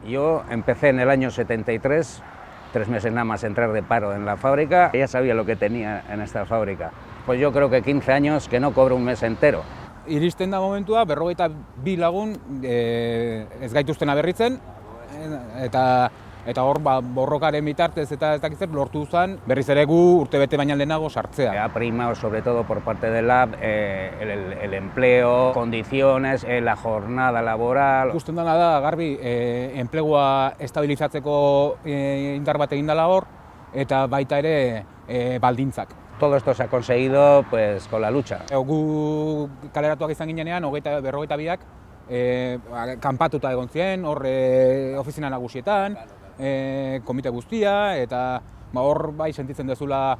Yo empecé en el año 73, 3 meses nada más entrar de paro en la fábrica, ya sabía lo que tenía en esta fábrica. Pues yo creo que 15 años que no cobro un mes entero. Iristen da momentua, 42 lagun ez gaituztena berritzen, eta hor borrokaren bitartez eta ez dakizet lortu zen berriz ere gu urtebete baina lehenago sartzea. Ha primado sobre todo por parte del lab el empleo, condiciones, la jornada laboral. Ikusten dena da, garbi, enplegua estabilizatzeko indar bat egin dela hor, eta baita ere baldintzak. Todo esto se ha conseguido pues, con la lucha. Gu kaleratuak izan ginenean, 42ak, kanpatuta egon ziren, hor ofizina nagusietan, komite guztia, eta hor bai sentitzen dezula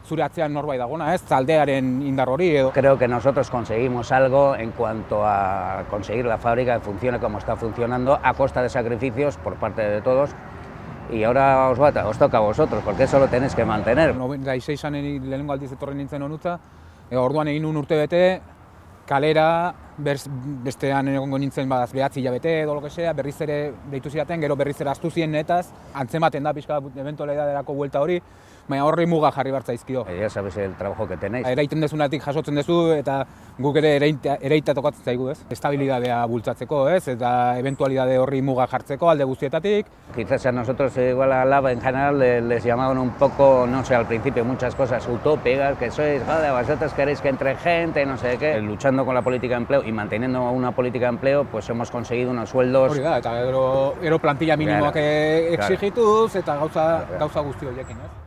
zure atzean norbait dagona, ez, taldearen indar hori edo. Creo que nosotros conseguimos algo en cuanto a conseguir la fábrica que funcione como está funcionando, a costa de sacrificios por parte de todos. Y ahora os toca a vosotros, porque eso lo tenéis que mantener. 96an lehenengo aldiz etorri nintzen honutza, orduan egin un urtebete, kalera, bestean egongo nintzen 9 hilabete edo lo que sea, berriz ere deitu zidaten, gero berriz ere ahaztu ziren netaz, antzematen da pixka ebentualitaterako buelta hori, baina horri muga jarri bartzaizkio. Ya sabéis el trabajo que tenéis. Eraiten dezunatik jasotzen duzu eta guk ere ereita tokatzen zaigu, ez? Estabilidadea bultzatzeko, ez? Eta ebentualidade horri muga jartzeko alde guztietatik. Quizás a nosotros, igual a Lab en general, les llamaban un poco, no sé, al principio muchas cosas utópicas, que sois, joder, vosotros queréis que entre gente, no sé qué. Luchando con la política de empleo y manteniendo una política de empleo, pues hemos conseguido unos sueldos... Hori da, eta gero plantilla minimoak exigituz eta gauza guzti horiekin, ez?